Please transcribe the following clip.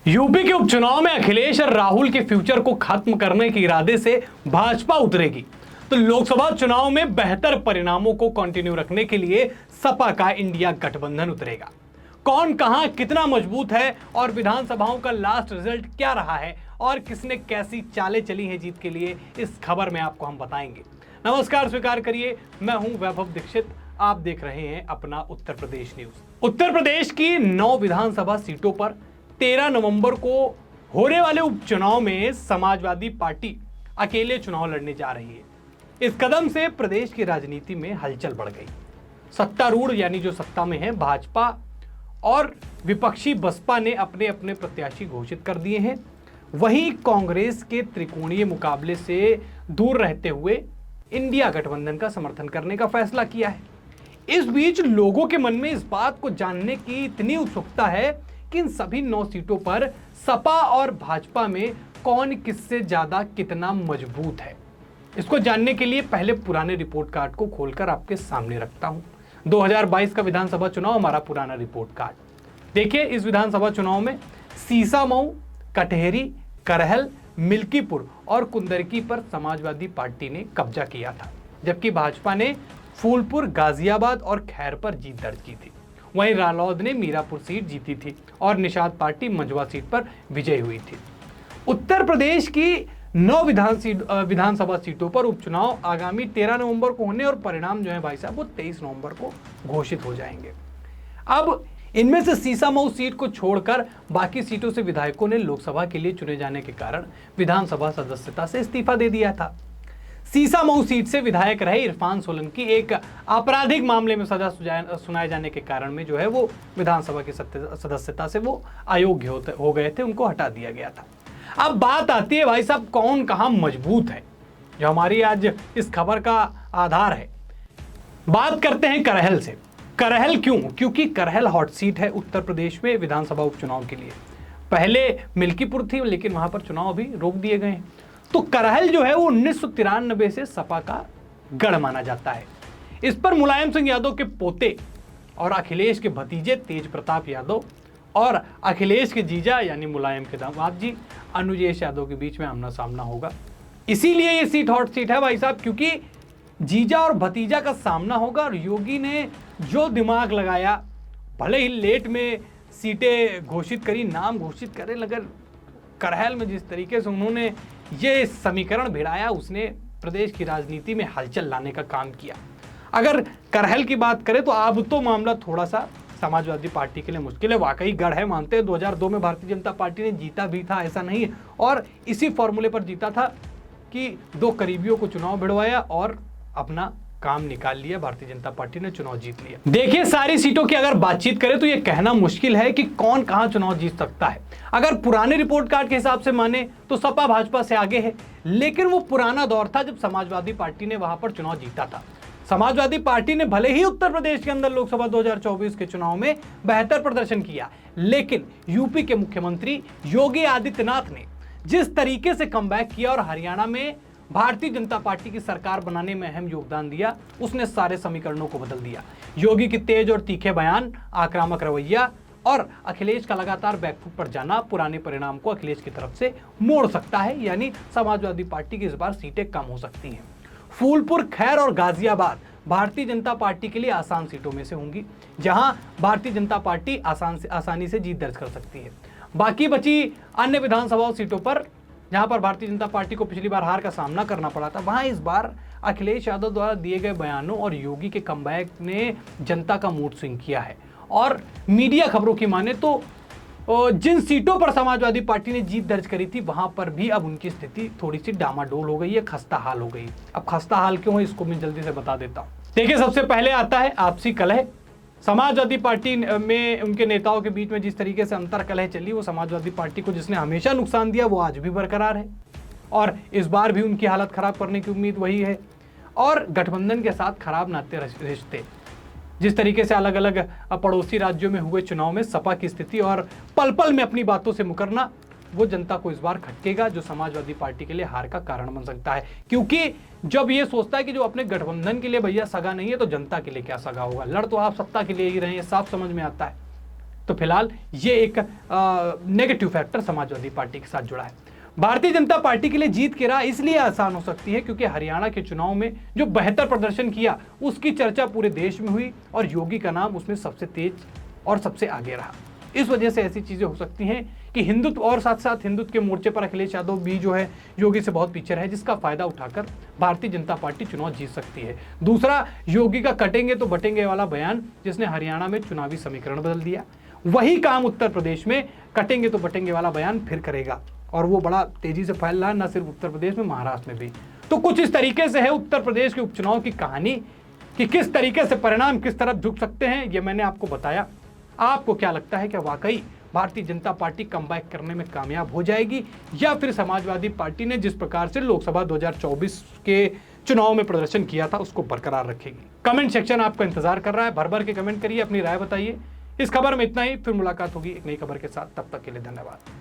UP के उपचुनाव में अखिलेश और राहुल के फ्यूचर को खत्म करने के इरादे से भाजपा उतरेगी तो लोकसभा चुनाव में बेहतर परिणामों को कंटिन्यू रखने के लिए सपा का इंडिया गठबंधन उतरेगा। कौन कहां कितना मजबूत है और विधानसभाओं का लास्ट रिजल्ट क्या रहा है और किसने कैसी चालें चली हैं जीत के लिए, इस खबर में आपको हम बताएंगे। नमस्कार, स्वीकार करिए, मैं हूं वैभव दीक्षित। आप देख रहे हैं अपना उत्तर प्रदेश न्यूज। उत्तर प्रदेश की 9 विधानसभा सीटों पर 13 नवंबर को होने वाले उपचुनाव में समाजवादी पार्टी अकेले चुनाव लड़ने जा रही है। इस कदम से प्रदेश की राजनीति में हलचल बढ़ गई। सत्तारूढ़ यानी जो सत्ता में है भाजपा और विपक्षी बसपा ने अपने अपने प्रत्याशी घोषित कर दिए हैं। वहीं कांग्रेस के त्रिकोणीय मुकाबले से दूर रहते हुए इंडिया गठबंधन का समर्थन करने का फैसला किया है। इस बीच लोगों के मन में इस बात को जानने की इतनी उत्सुकता है कि इन सभी 9 सीटों पर सपा और भाजपा में कौन किससे ज्यादा कितना मजबूत है। इसको जानने के लिए पहले पुराने रिपोर्ट कार्ड को खोलकर आपके सामने रखता हूं। 2022 का विधानसभा चुनाव हमारा पुराना रिपोर्ट कार्ड देखिए। इस विधानसभा चुनाव में सीसामऊ, कटहरी, करहल, मिल्कीपुर और कुंदरकी पर समाजवादी पार्टी ने कब्जा किया था, जबकि भाजपा ने फूलपुर, गाजियाबाद और खैर पर जीत दर्ज की थी। वहीं रालोद ने मीरापुर सीट जीती थी और निषाद पार्टी मंझवा सीट पर विजयी हुई थी। उत्तर प्रदेश की 9 विधानसभा सीटों पर उपचुनाव आगामी 13 नवंबर को होने और परिणाम जो है भाई साहब वो 23 नवंबर को घोषित हो जाएंगे। अब इनमें से सीसामऊ सीट को छोड़कर बाकी सीटों से विधायकों ने लोकसभा के लिए चुने जाने के कारण विधानसभा सदस्यता से इस्तीफा दे दिया था। सीसामऊ सीट से विधायक रहे इरफान सोलंकी एक आपराधिक मामले में सजा सुनाए जाने के कारण में जो है वो विधानसभा की सदस्यता से वो अयोग्य हो गए थे, उनको हटा दिया गया था। अब बात आती है भाई साहब कौन कहां मजबूत है, जो हमारी आज इस खबर का आधार है। बात करते हैं करहल से। करहल क्यों? क्योंकि करहल हॉट सीट है उत्तर प्रदेश में विधानसभा उपचुनाव के लिए। पहले मिल्कीपुर थी लेकिन वहां पर चुनाव अभी रोक दिए गए हैं। तो करहल जो है वो 1993 से सपा का गढ़ माना जाता है। इस पर मुलायम सिंह यादव के पोते और अखिलेश के भतीजे तेज प्रताप यादव और अखिलेश के जीजा यानी मुलायम के दामाद जी अनुजेश यादव के बीच में आमना सामना होगा। इसीलिए ये सीट हॉट सीट है भाई साहब, क्योंकि जीजा और भतीजा का सामना होगा और योगी ने जो दिमाग लगाया, भले ही लेट में सीटें घोषित करी, नाम घोषित करे, मगर करहल में जिस तरीके से उन्होंने ये समीकरण भिड़ाया उसने प्रदेश की राजनीति में हलचल लाने का काम किया। अगर करहल की बात करें तो अब तो मामला थोड़ा सा समाजवादी पार्टी के लिए मुश्किल है। वाकई गढ़ है, मानते हैं। 2002 में भारतीय जनता पार्टी ने जीता भी था, ऐसा नहीं है, और इसी फॉर्मूले पर जीता था कि 2 करीबियों को चुनाव भिड़वाया और अपना काम निकाल लिया। भारतीय जनता पार्टी ने चुनाव जीत लिया। देखिए, सारी सीटों की अगर बातचीत करें तो यह कहना मुश्किल है कि कौन कहां चुनाव जीत सकता है। अगर पुराने रिपोर्ट कार्ड के हिसाब से माने तो सपा भाजपा से आगे है, लेकिन वो पुराना दौर था जब समाजवादी पार्टी ने वहां पर चुनाव जीता था। समाजवादी पार्टी ने भले ही उत्तर प्रदेश के अंदर लोकसभा 2024 के चुनाव में बेहतर प्रदर्शन किया, लेकिन यूपी के मुख्यमंत्री योगी आदित्यनाथ ने जिस तरीके से कमबैक किया और हरियाणा में भारतीय जनता पार्टी की सरकार बनाने में अहम योगदान दिया, उसने सारे समीकरणों को बदल दिया। योगी की तेज और तीखे बयान, आक्रामक रवैया और अखिलेश का लगातार बैकफुट पर जाना पुराने परिणाम को अखिलेश की तरफ से मोड़ सकता है, यानी समाजवादी पार्टी की इस बार सीटें कम हो सकती हैं। फूलपुर, खैर और गाजियाबाद भारतीय जनता पार्टी के लिए आसान सीटों में से होंगी, जहां भारतीय जनता पार्टी आसानी से जीत दर्ज कर सकती है। बाकी बची अन्य विधानसभा सीटों पर जहां पर भारतीय जनता पार्टी को पिछली बार हार का सामना करना पड़ा था, वहां इस बार अखिलेश यादव द्वारा दिए गए बयानों और योगी के कमबैक ने जनता का मूड स्विंग किया है। और मीडिया खबरों की माने तो जिन सीटों पर समाजवादी पार्टी ने जीत दर्ज करी थी वहां पर भी अब उनकी स्थिति थोड़ी सी डामाडोल हो गई है, खस्ता हाल हो गई। अब खस्ता हाल क्यों है इसको मैं जल्दी से बता देता हूं। देखिए, सबसे पहले आता है आपसी कलह। समाजवादी पार्टी में उनके नेताओं के बीच में जिस तरीके से अंतर कलह चली, वो समाजवादी पार्टी को जिसने हमेशा नुकसान दिया वो आज भी बरकरार है और इस बार भी उनकी हालत खराब करने की उम्मीद वही है। और गठबंधन के साथ खराब नाते रिश्ते, जिस तरीके से अलग अलग पड़ोसी राज्यों में हुए चुनाव में सपा की स्थिति और पल पल में अपनी बातों से मुकरना, वो जनता को इस बार खटकेगा, जो समाजवादी पार्टी के लिए हार का कारण बन सकता है। क्योंकि जब ये सोचता है कि जो अपने गठबंधन के लिए भैया सगा नहीं है तो जनता के लिए क्या सगा होगा। लड़ तो आप सत्ता के लिए ही रहे हैं, साफ समझ में आता है। तो फिलहाल ये एक नेगेटिव फैक्टर समाजवादी पार्टी के साथ जुड़ा है। भारतीय जनता पार्टी के लिए जीत की राह इसलिए आसान हो सकती है क्योंकि हरियाणा के चुनाव में जो बेहतर प्रदर्शन किया उसकी चर्चा पूरे देश में हुई और योगी का नाम उसमें सबसे तेज और सबसे आगे रहा। इस वजह से ऐसी चीजें हो सकती हैं कि हिंदुत्व और साथ साथ हिंदुत्व के मोर्चे पर अखिलेश यादव भी जो है योगी से बहुत पीछे रहे, जिसका फायदा उठाकर भारतीय जनता पार्टी चुनाव जीत सकती है। दूसरा, योगी का कटेंगे तो बटेंगे वाला बयान जिसने हरियाणा में चुनावी समीकरण बदल दिया, वही काम उत्तर प्रदेश में कटेंगे तो बटेंगे वाला बयान फिर करेगा और वो बड़ा तेजी से फैल रहा है, न सिर्फ उत्तर प्रदेश में, महाराष्ट्र में भी। तो कुछ इस तरीके से है उत्तर प्रदेश के उपचुनाव की कहानी कि किस तरीके से परिणाम किस तरफ झुक सकते हैं, ये मैंने आपको बताया। आपको क्या लगता है कि वाकई भारतीय जनता पार्टी कमबैक करने में कामयाब हो जाएगी या फिर समाजवादी पार्टी ने जिस प्रकार से लोकसभा 2024 के चुनाव में प्रदर्शन किया था उसको बरकरार रखेगी? कमेंट सेक्शन आपका इंतजार कर रहा है, भर भर के कमेंट करिए, अपनी राय बताइए। इस खबर में इतना ही, फिर मुलाकात होगी एक नई खबर के साथ, तब तक के लिए धन्यवाद।